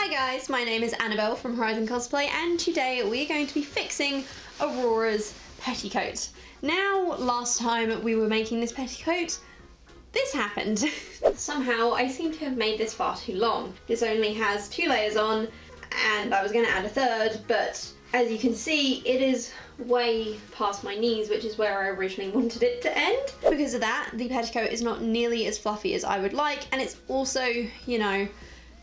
Hi guys, my name is Annabelle from Horizon Cosplay, and today we're going to be fixing Aurora's petticoat. Now, last time we were making this petticoat, this happened. Somehow I seem to have made this far too long. This only has 2 layers on, and I was going to add a third, but as you can see, it is way past my knees, which is where I originally wanted it to end. Because of that, the petticoat is not nearly as fluffy as I would like, and it's also, you know,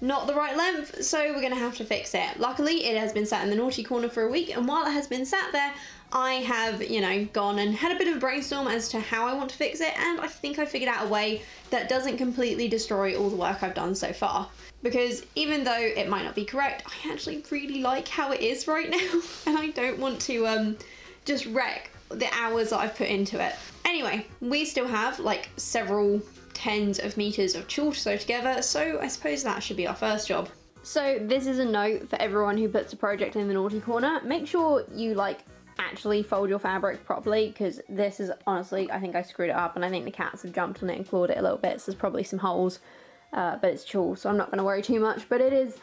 not the right length, so we're gonna have to fix it. Luckily, it has been sat in the naughty corner for a week, and while it has been sat there, I have, you know, gone and had a bit of a brainstorm as to how I want to fix it, and I think I figured out a way that doesn't completely destroy all the work I've done so far. Because even though it might not be correct, I actually really like how it is right now, and I don't want to just wreck the hours that I've put into it. Anyway, we still have like several tens of meters of tulle to sew together, so I suppose that should be our first job. So this is a note for everyone who puts a project in the naughty corner. Make sure you like actually fold your fabric properly, because this is honestly, I think I screwed it up, and I think the cats have jumped on it and clawed it a little bit, so there's probably some holes, but it's tulle, so I'm not going to worry too much. But it is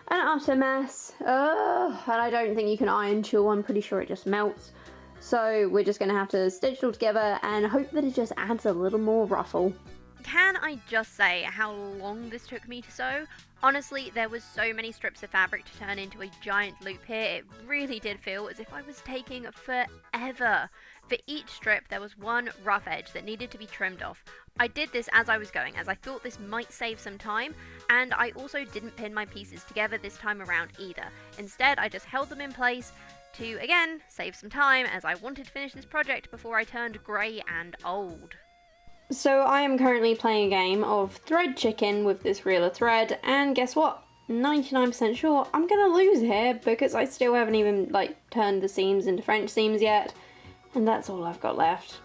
an utter mess, and I don't think you can iron tulle. I'm pretty sure it just melts. So we're just going to have to stitch it all together and hope that it just adds a little more ruffle. Can I just say how long this took me to sew? Honestly, there was so many strips of fabric to turn into a giant loop here. It really did feel as if I was taking forever. For each strip, there was one rough edge that needed to be trimmed off. I did this as I was going, as I thought this might save some time, and I also didn't pin my pieces together this time around either. Instead, I just held them in place to, again, save some time, as I wanted to finish this project before I turned grey and old. So I am currently playing a game of thread chicken with this reel of thread, and guess what? 99% sure I'm gonna lose here because I still haven't even like turned the seams into French seams yet, and that's all I've got left.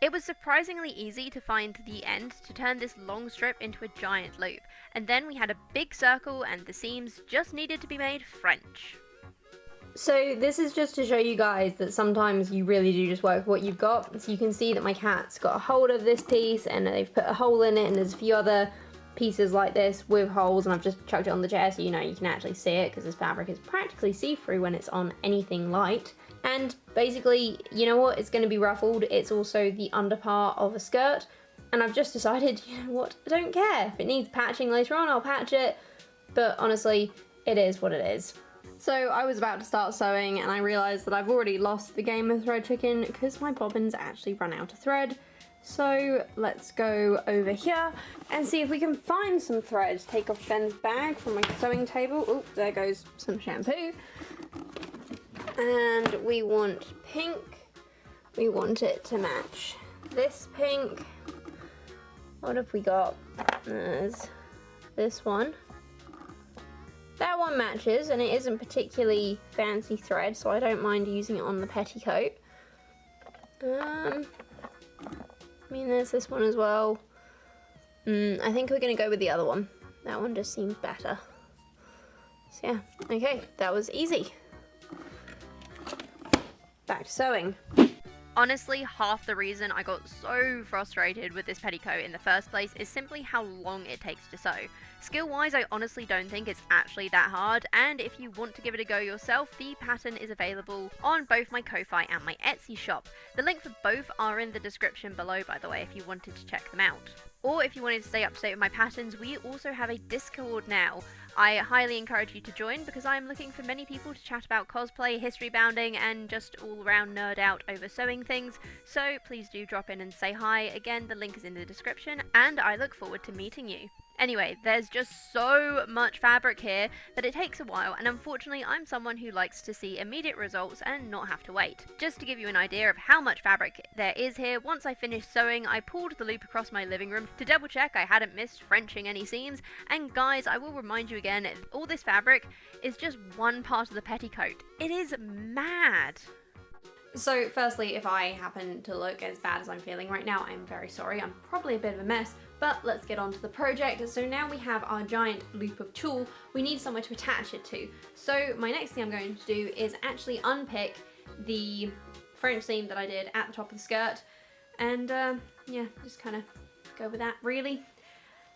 It was surprisingly easy to find the end to turn this long strip into a giant loop, and then we had a big circle and the seams just needed to be made French. So this is just to show you guys that sometimes you really do just work with what you've got. So you can see that my cat's got a hold of this piece and they've put a hole in it, and there's a few other pieces like this with holes, and I've just chucked it on the chair so you know you can actually see it, because this fabric is practically see-through when it's on anything light. And basically, you know what, it's going to be ruffled. It's also the under part of a skirt, and I've just decided, you know what, I don't care. If it needs patching later on, I'll patch it, but honestly, it is what it is. So I was about to start sewing and I realised that I've already lost the game of thread chicken because my bobbins actually run out of thread. So let's go over here and see if we can find some thread. Take off Ben's bag from my sewing table. Oh, there goes some shampoo. And we want pink. We want it to match this pink. What have we got? There's this one. That one matches, and it isn't particularly fancy thread, so I don't mind using it on the petticoat. I mean, there's this one as well. I think we're going to go with the other one. That one just seems better. So yeah, okay, that was easy. Back to sewing. Honestly, half the reason I got so frustrated with this petticoat in the first place is simply how long it takes to sew. Skill-wise, I honestly don't think it's actually that hard, and if you want to give it a go yourself, the pattern is available on both my Ko-Fi and my Etsy shop. The link for both are in the description below, by the way, if you wanted to check them out. Or if you wanted to stay up to date with my patterns, we also have a Discord now. I highly encourage you to join because I am looking for many people to chat about cosplay, history bounding, and just all around nerd out over sewing things, so please do drop in and say hi. Again, the link is in the description, and I look forward to meeting you. Anyway, there's just so much fabric here that it takes a while, and unfortunately I'm someone who likes to see immediate results and not have to wait. Just to give you an idea of how much fabric there is here, once I finished sewing, I pulled the loop across my living room to double check I hadn't missed Frenching any seams, and guys, I will remind you again, all this fabric is just one part of the petticoat. It is mad! So firstly, if I happen to look as bad as I'm feeling right now, I'm very sorry. I'm probably a bit of a mess, but let's get on to the project. So now we have our giant loop of tulle. We need somewhere to attach it to. So my next thing I'm going to do is actually unpick the French seam that I did at the top of the skirt, and yeah, just kind of go with that really.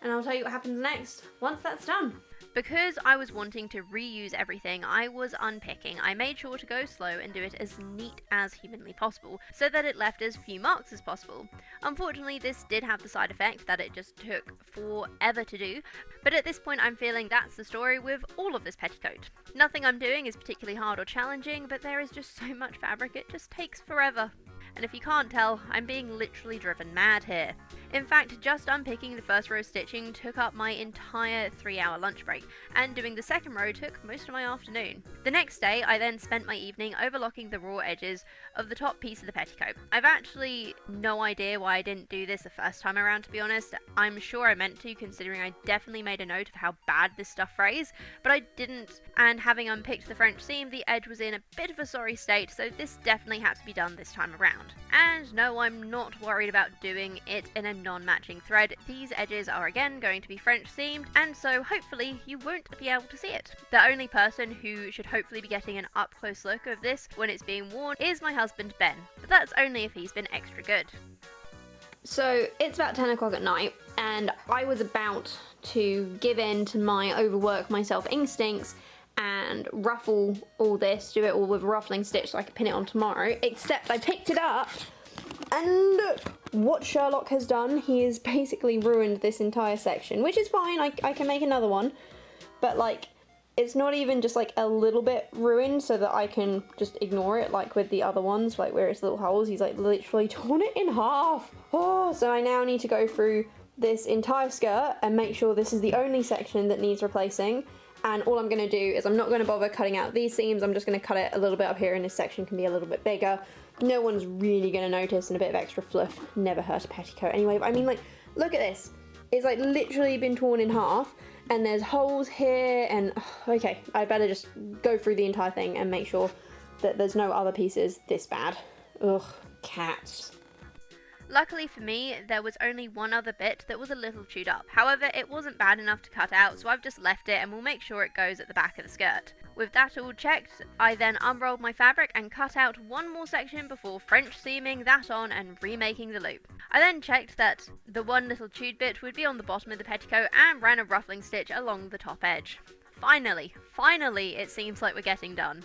And I'll tell you what happens next once that's done. Because I was wanting to reuse everything I was unpicking, I made sure to go slow and do it as neat as humanly possible, so that it left as few marks as possible. Unfortunately, this did have the side effect that it just took forever to do, but at this point I'm feeling that's the story with all of this petticoat. Nothing I'm doing is particularly hard or challenging, but there is just so much fabric it just takes forever. And if you can't tell, I'm being literally driven mad here. In fact, just unpicking the first row stitching took up my entire 3-hour lunch break, and doing the second row took most of my afternoon. The next day, I then spent my evening overlocking the raw edges of the top piece of the petticoat. I've actually no idea why I didn't do this the first time around, to be honest. I'm sure I meant to, considering I definitely made a note of how bad this stuff frays, but I didn't, and having unpicked the French seam, the edge was in a bit of a sorry state, so this definitely had to be done this time around. And no, I'm not worried about doing it in a non-matching thread. These edges are again going to be French seamed, and so hopefully you won't be able to see it. The only person who should hopefully be getting an up-close look of this when it's being worn is my husband Ben, but that's only if he's been extra good. So it's about 10 o'clock at night, and I was about to give in to my overwork myself instincts and ruffle all this, do it all with a ruffling stitch so I could pin it on tomorrow, except I picked it up, and what Sherlock has done, he has basically ruined this entire section, which is fine, I can make another one, but like, it's not even just like a little bit ruined so that I can just ignore it like with the other ones, like where it's little holes. He's like literally torn it in half. Oh, so I now need to go through this entire skirt and make sure this is the only section that needs replacing. And all I'm going to do is I'm not going to bother cutting out these seams, I'm just going to cut it a little bit up here and this section can be a little bit bigger. No one's really going to notice, and a bit of extra fluff never hurt a petticoat anyway. But I mean, like, look at this. It's like literally been torn in half, and there's holes here, and okay, I better just go through the entire thing and make sure that there's no other pieces this bad. Ugh, cats. Luckily for me, there was only one other bit that was a little chewed up. However, it wasn't bad enough to cut out, so I've just left it and we'll make sure it goes at the back of the skirt. With that all checked, I then unrolled my fabric and cut out one more section before French seaming that on and remaking the loop. I then checked that the one little chewed bit would be on the bottom of the petticoat and ran a ruffling stitch along the top edge. Finally, it seems like we're getting done.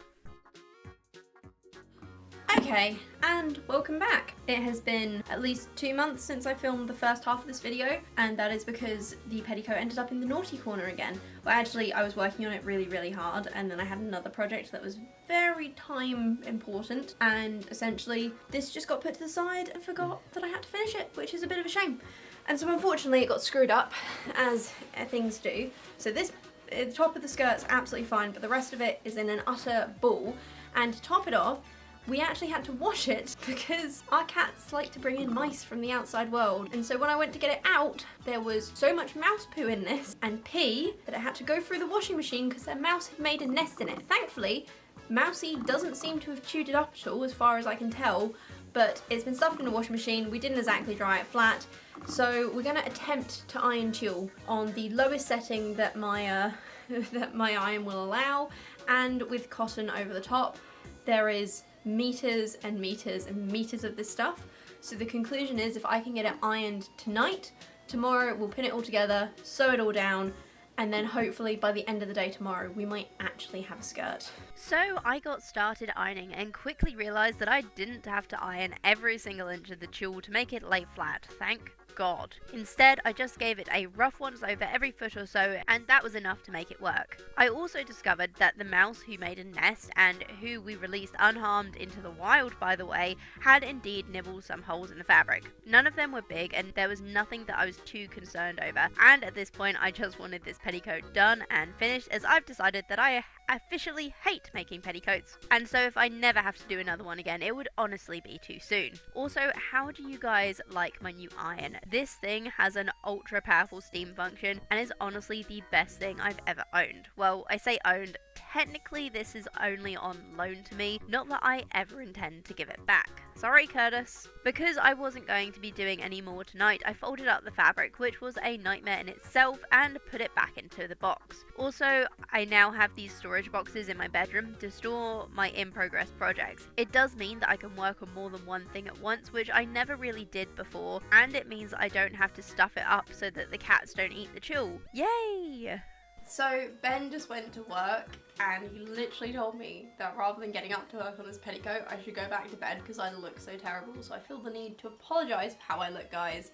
Okay, and welcome back. It has been at least 2 months since I filmed the first half of this video, and that is because the petticoat ended up in the naughty corner again. Well, actually, I was working on it really hard, and then I had another project that was very time important, and essentially this just got put to the side and forgot that I had to finish it, which is a bit of a shame. And so unfortunately it got screwed up, as things do. So this, the top of the skirt's absolutely fine, but the rest of it is in an utter ball, and to top it off, we actually had to wash it because our cats like to bring in mice from the outside world. And so when I went to get it out, there was so much mouse poo in this and pee that it had to go through the washing machine because their mouse had made a nest in it. Thankfully, Mousy doesn't seem to have chewed it up at all as far as I can tell, but it's been stuffed in the washing machine. We didn't exactly dry it flat, so we're gonna attempt to iron tulle on the lowest setting that my iron will allow, and with cotton over the top. There is meters and meters and meters of this stuff, so the conclusion is if I can get it ironed tonight, tomorrow we'll pin it all together, sew it all down, and then hopefully by the end of the day tomorrow we might actually have a skirt. So I got started ironing and quickly realised that I didn't have to iron every single inch of the tulle to make it lay flat, thank God. Instead, I just gave it a rough once over every foot or so, and that was enough to make it work. I also discovered that the mouse who made a nest, and who we released unharmed into the wild by the way, had indeed nibbled some holes in the fabric. None of them were big, and there was nothing that I was too concerned over, and at this point I just wanted this petticoat done and finished, as I've decided that I officially hate making petticoats, and so if I never have to do another one again, it would honestly be too soon. Also, how do you guys like my new iron? This thing has an ultra powerful steam function and is honestly the best thing I've ever owned. Well, I say owned, technically this is only on loan to me, not that I ever intend to give it back. Sorry, Curtis. Because I wasn't going to be doing any more tonight, I folded up the fabric, which was a nightmare in itself, and put it back into the box. Also, I now have these storage boxes in my bedroom to store my in-progress projects. It does mean that I can work on more than one thing at once, which I never really did before, and it means I don't have to stuff it up so that the cats don't eat the tulle. Yay! So Ben just went to work and he literally told me that rather than getting up to work on his petticoat, I should go back to bed because I look so terrible. So I feel the need to apologise for how I look, guys,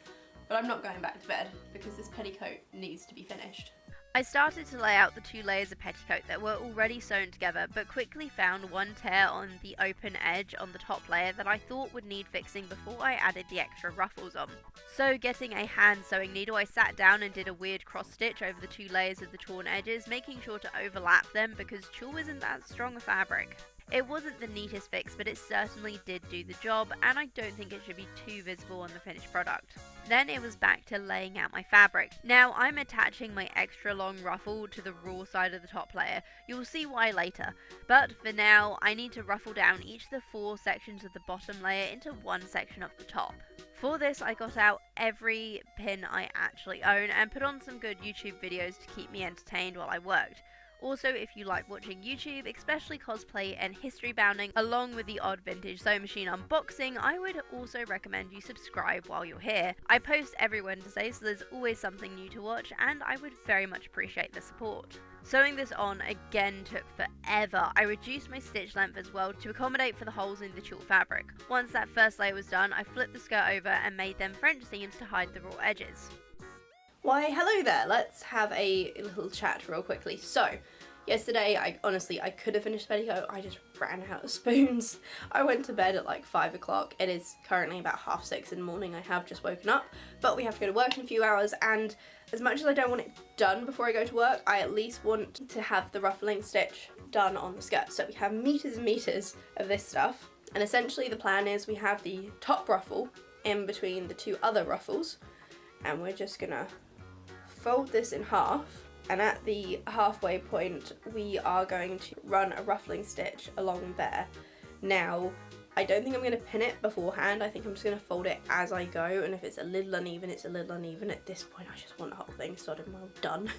but I'm not going back to bed because this petticoat needs to be finished. I started to lay out the 2 layers of petticoat that were already sewn together, but quickly found one tear on the open edge on the top layer that I thought would need fixing before I added the extra ruffles on. So getting a hand sewing needle, I sat down and did a weird cross stitch over the 2 layers of the torn edges, making sure to overlap them because tulle isn't that strong a fabric. It wasn't the neatest fix, but it certainly did do the job, and I don't think it should be too visible on the finished product. Then it was back to laying out my fabric. Now I'm attaching my extra long ruffle to the raw side of the top layer. You'll see why later, but for now I need to ruffle down each of the 4 sections of the bottom layer into one section of the top. For this I got out every pin I actually own and put on some good YouTube videos to keep me entertained while I worked. Also, if you like watching YouTube, especially cosplay and history bounding, along with the odd vintage sewing machine unboxing, I would also recommend you subscribe while you're here. I post every Wednesday, so there's always something new to watch, and I would very much appreciate the support. Sewing this on again took forever. I reduced my stitch length as well to accommodate for the holes in the tulle fabric. Once that first layer was done, I flipped the skirt over and made them French seams to hide the raw edges. Why, hello there, let's have a little chat real quickly. So, yesterday, I could have finished the petticoat, I just ran out of spoons. I went to bed at like 5 o'clock, it is currently about 6:30 in the morning, I have just woken up, but we have to go to work in a few hours, and as much as I don't want it done before I go to work, I at least want to have the ruffling stitch done on the skirt. So we have meters and meters of this stuff, and essentially the plan is we have the top ruffle in between the 2 other ruffles, and we're just gonna fold this in half, and at the halfway point we are going to run a ruffling stitch along there. Now I don't think I'm going to pin it beforehand, I think I'm just going to fold it as I go, and if it's a little uneven, it's a little uneven. At this point I just want the whole thing sort of well done.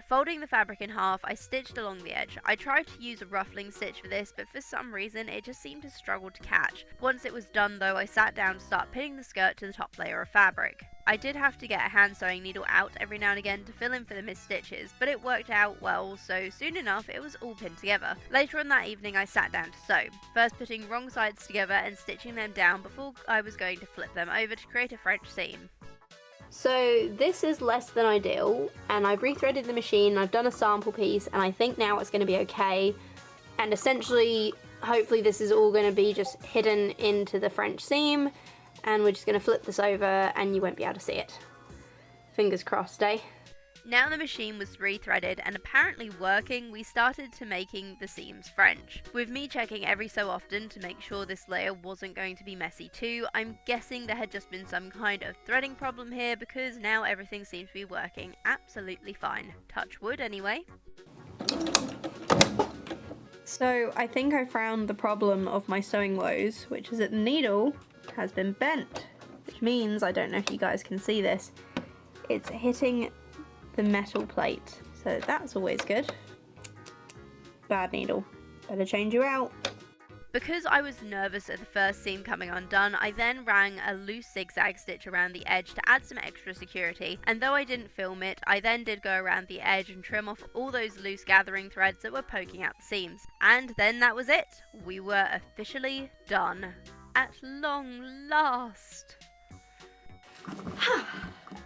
Folding the fabric in half, I stitched along the edge. I tried to use a ruffling stitch for this, but for some reason it just seemed to struggle to catch. Once it was done though, I sat down to start pinning the skirt to the top layer of fabric. I did have to get a hand sewing needle out every now and again to fill in for the missed stitches, but it worked out well, so soon enough it was all pinned together. Later on that evening I sat down to sew, first putting wrong sides together and stitching them down before I was going to flip them over to create a French seam. So this is less than ideal, and I've rethreaded the machine, I've done a sample piece, and I think now it's going to be okay. And essentially, hopefully this is all going to be just hidden into the French seam, and we're just going to flip this over and you won't be able to see it. Fingers crossed, eh? Now the machine was rethreaded and apparently working, we started to making the seams French. With me checking every so often to make sure this layer wasn't going to be messy too, I'm guessing there had just been some kind of threading problem here because now everything seems to be working absolutely fine. Touch wood anyway. So I think I found the problem of my sewing woes, which is that the needle has been bent, which means, I don't know if you guys can see this, it's hitting the metal plate, so that's always good. Bad needle, better change you out. Because I was nervous at the first seam coming undone, I then ran a loose zigzag stitch around the edge to add some extra security, and though I didn't film it, I then did go around the edge and trim off all those loose gathering threads that were poking out the seams. And then that was it! We were officially done. At long last.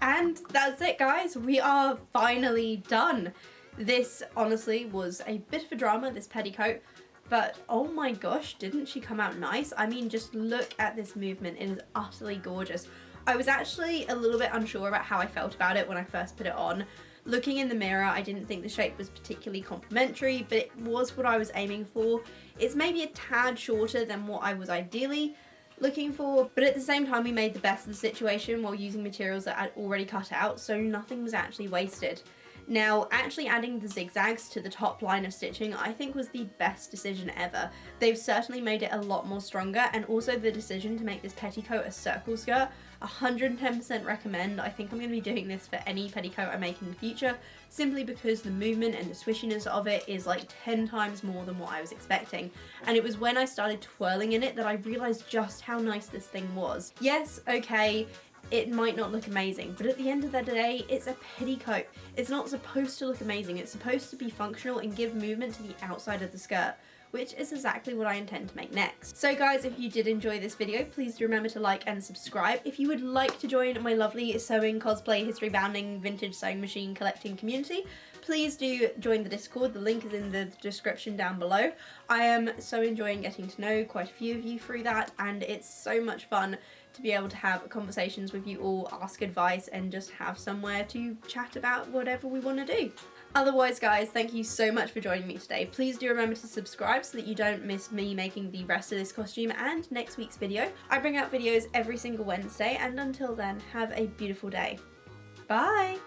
And that's it, guys, we are finally done. This honestly was a bit of a drama, this petticoat, but oh my gosh, didn't she come out nice? I mean, just look at this movement, it is utterly gorgeous. I was actually a little bit unsure about how I felt about it when I first put it on. Looking in the mirror, I didn't think the shape was particularly complimentary, but it was what I was aiming for. It's maybe a tad shorter than what I was ideally looking for, but at the same time we made the best of the situation while using materials that I'd already cut out, so nothing was actually wasted. Now, actually adding the zigzags to the top line of stitching I think was the best decision ever. They've certainly made it a lot more stronger, and also the decision to make this petticoat a circle skirt, 110% recommend. I think I'm going to be doing this for any petticoat I make in the future, simply because the movement and the swishiness of it is like 10 times more than what I was expecting. And it was when I started twirling in it that I realised just how nice this thing was. Yes, okay, it might not look amazing, but at the end of the day, it's a petticoat. It's not supposed to look amazing, it's supposed to be functional and give movement to the outside of the skirt, which is exactly what I intend to make next. So guys, if you did enjoy this video, please do remember to like and subscribe. If you would like to join my lovely sewing, cosplay, history bounding, vintage sewing machine collecting community, please do join the Discord. The link is in the description down below. I am so enjoying getting to know quite a few of you through that, and it's so much fun to be able to have conversations with you all, ask advice, and just have somewhere to chat about whatever we want to do. Otherwise guys, thank you so much for joining me today. Please do remember to subscribe so that you don't miss me making the rest of this costume and next week's video. I bring out videos every single Wednesday, and until then, have a beautiful day. Bye!